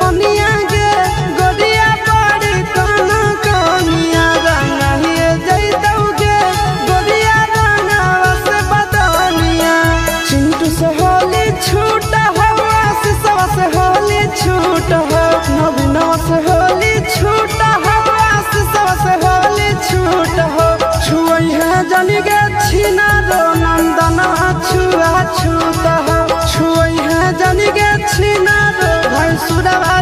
हनिया गे गोरिया बड़ी काना कानिया रंगा हिए जैतौगे गोरिया रंगावा से बदनिया। चिंटू से होली छूट हो आशीषवा से होली छूट हो नवीनवा से होली छूट हो आशीषवा से होली छूट हो। छुई है जानी गे छीना रो नंदनवा छुआ छूत हो छुई है जानी गे छीना रो भाई सुरवा